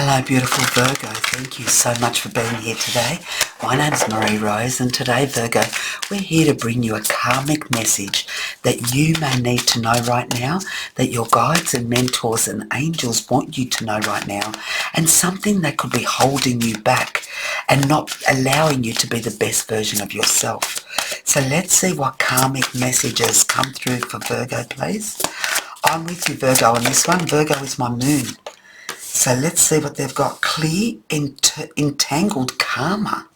Hello beautiful Virgo, thank you so much for being here today. My name is Marie Rose and today Virgo, we're here to bring you a karmic message that you may need to know right now, that your guides and mentors and angels want you to know right now, and something that could be holding you back and not allowing you to be the best version of yourself. So let's see what karmic messages come through for Virgo, please. I'm with you Virgo on this one. Virgo is my moon. So let's see what they've got. Clear, entangled karma.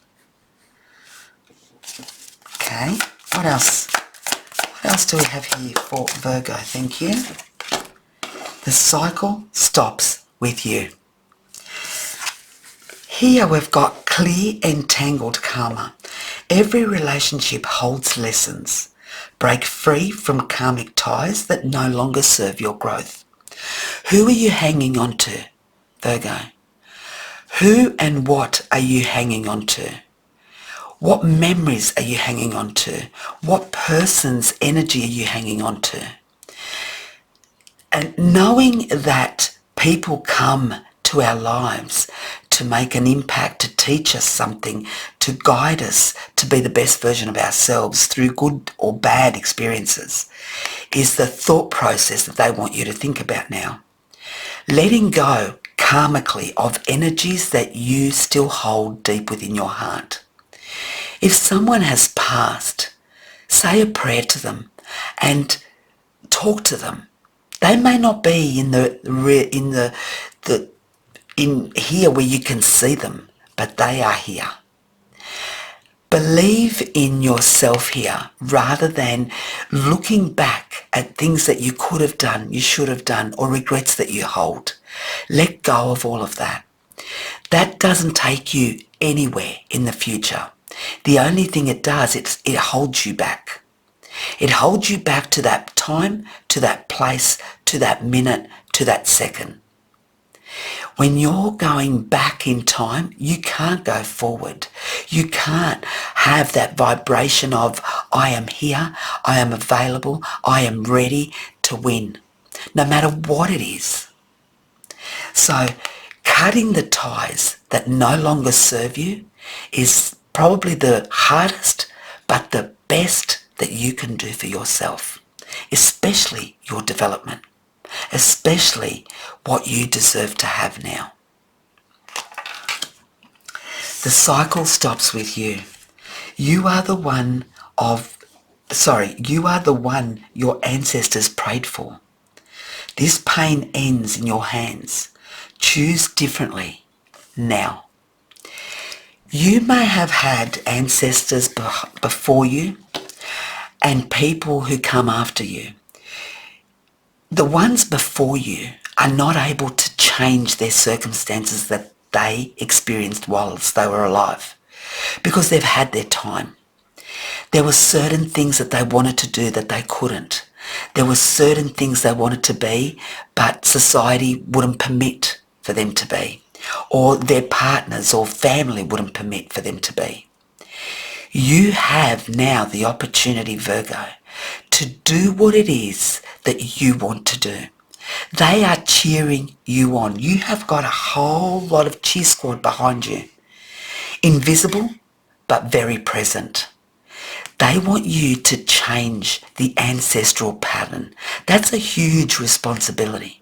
Okay, what else? What else do we have here for Virgo? Thank you. The cycle stops with you. Here we've got clear, entangled karma. Every relationship holds lessons. Break free from karmic ties that no longer serve your growth. Who are you hanging on to, Virgo? Who and what are you hanging on to? What memories are you hanging on to? What person's energy are you hanging on to? And knowing that people come to our lives to make an impact, to teach us something, to guide us to be the best version of ourselves through good or bad experiences, is the thought process that they want you to think about now. Letting go karmically of energies that you still hold deep within your heart. If someone has passed, say a prayer to them and talk to them. They may not be in here where you can see them, but they are here. Believe in yourself here rather than looking back at things that you could have done, you should have done, or regrets that you hold. Let go of all of that. That doesn't take you anywhere in the future. The only thing it does, it holds you back. It holds you back to that time, to that place, to that minute, to that second. When you're going back in time, you can't go forward. You can't have that vibration of, I am here, I am available, I am ready to win, no matter what it is. So cutting the ties that no longer serve you is probably the hardest, but the best that you can do for yourself, especially your development. Especially what you deserve to have now. The cycle stops with you. You are the one your ancestors prayed for. This pain ends in your hands. Choose differently now. You may have had ancestors before you and people who come after you. The ones before you are not able to change their circumstances that they experienced whilst they were alive because they've had their time. There were certain things that they wanted to do that they couldn't. There were certain things they wanted to be, but society wouldn't permit for them to be, or their partners or family wouldn't permit for them to be. You have now the opportunity, Virgo, to do what it is that you want to do. They are cheering you on. You have got a whole lot of cheer squad behind you. Invisible, but very present. They want you to change the ancestral pattern. That's a huge responsibility.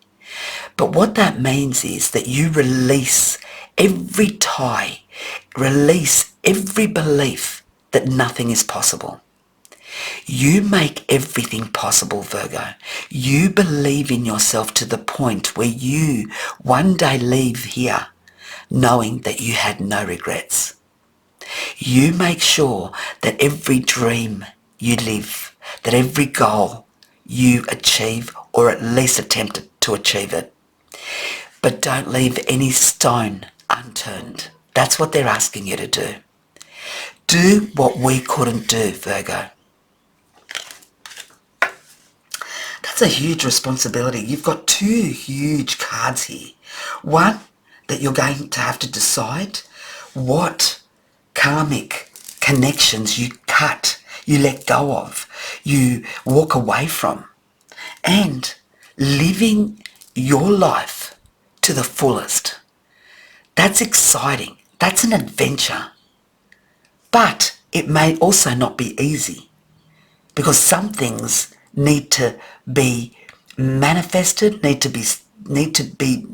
But what that means is that you release every tie, release every belief that nothing is possible. You make everything possible, Virgo. You believe in yourself to the point where you one day leave here knowing that you had no regrets. You make sure that every dream you live, that every goal you achieve or at least attempt to achieve it. But don't leave any stone unturned. That's what they're asking you to do. Do what we couldn't do, Virgo. That's a huge responsibility. You've got two huge cards here. One, that you're going to have to decide what karmic connections you cut, you let go of, you walk away from, and living your life to the fullest. That's exciting. That's an adventure. But it may also not be easy, because some things need to be manifested, need to be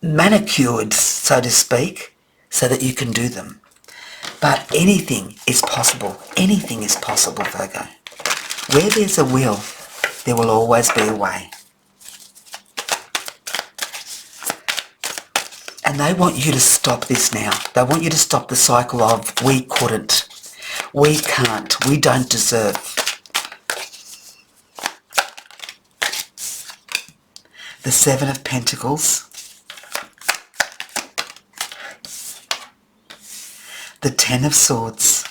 manicured, so to speak, so that you can do them. But anything is possible. Anything is possible, Virgo. Where there's a will, there will always be a way. And they want you to stop this now. They want you to stop the cycle of we couldn't, we can't, we don't deserve. The Seven of Pentacles. The Ten of Swords.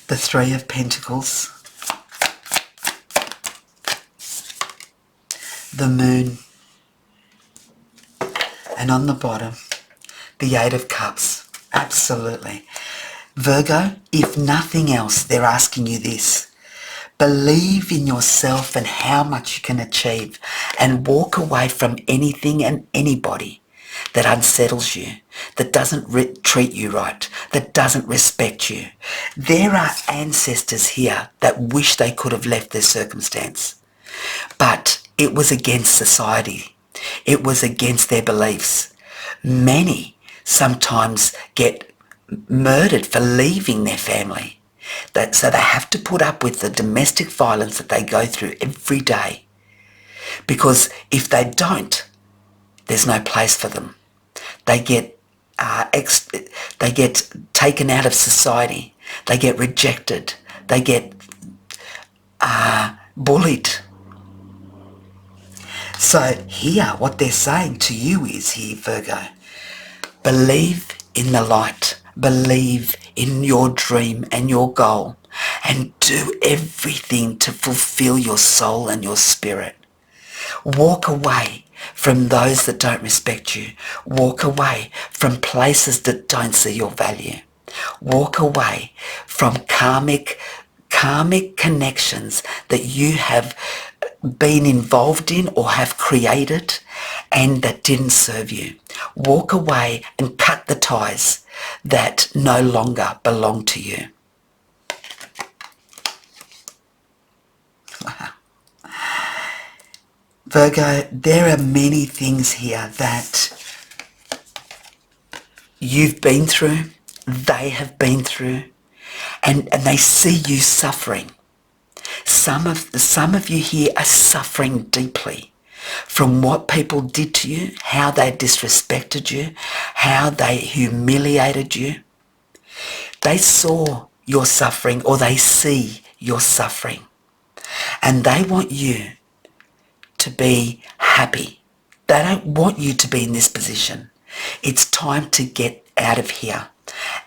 The Three of Pentacles. The Moon. And on the bottom, the Eight of Cups. Absolutely. Virgo, if nothing else, they're asking you this. Believe in yourself and how much you can achieve, and walk away from anything and anybody that unsettles you, that doesn't treat you right, that doesn't respect you. There are ancestors here that wish they could have left their circumstance, but it was against society. It was against their beliefs. Many sometimes get murdered for leaving their family. So they have to put up with the domestic violence that they go through every day. Because if they don't, there's no place for them. They get taken out of society. They get rejected. They get bullied. So here, what they're saying to you is here, Virgo, believe in the light. Believe in your dream and your goal, and do everything to fulfill your soul and your spirit. Walk away from those that don't respect you. Walk away from places that don't see your value. Walk away from karmic connections that you have been involved in or have created and that didn't serve you. Walk away and cut the ties that no longer belong to you. Wow. Virgo, there are many things here that you've been through, they have been through, and they see you suffering. Some of you here are suffering deeply from what people did to you, how they disrespected you, how they humiliated you. They saw your suffering, or they see your suffering, and they want you to be happy. They don't want you to be in this position. It's time to get out of here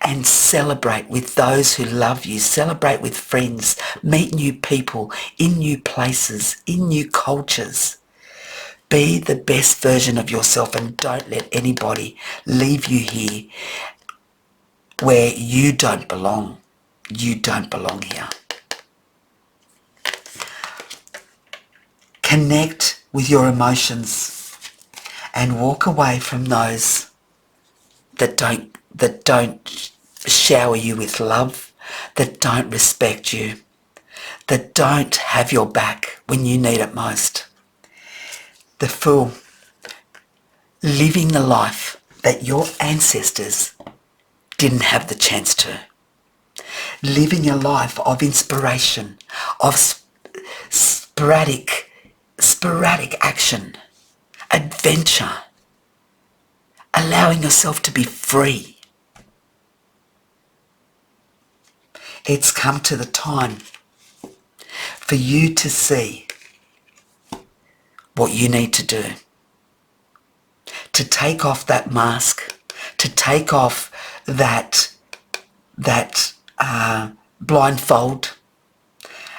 and celebrate with those who love you, celebrate with friends, meet new people in new places, in new cultures. Be the best version of yourself, and don't let anybody leave you here where you don't belong. You don't belong here. Connect with your emotions and walk away from those that don't shower you with love, that don't respect you, that don't have your back when you need it most. The Fool, living the life that your ancestors didn't have the chance to. Living a life of inspiration, of sporadic action, adventure, allowing yourself to be free. It's come to the time for you to see what you need to do. To take off that mask, to take off that blindfold,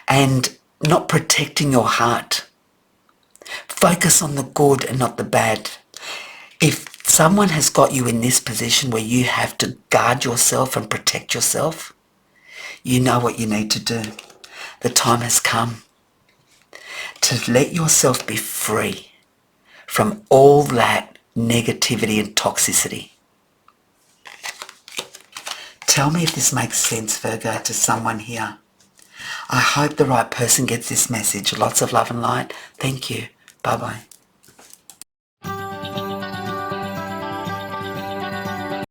and not protecting your heart. Focus on the good and not the bad. If someone has got you in this position where you have to guard yourself and protect yourself, you know what you need to do. The time has come to let yourself be free. from all that negativity and toxicity. Tell me if this makes sense, Virgo, to someone here. I hope the right person gets this message. Lots of love and light. Thank you. Bye-bye.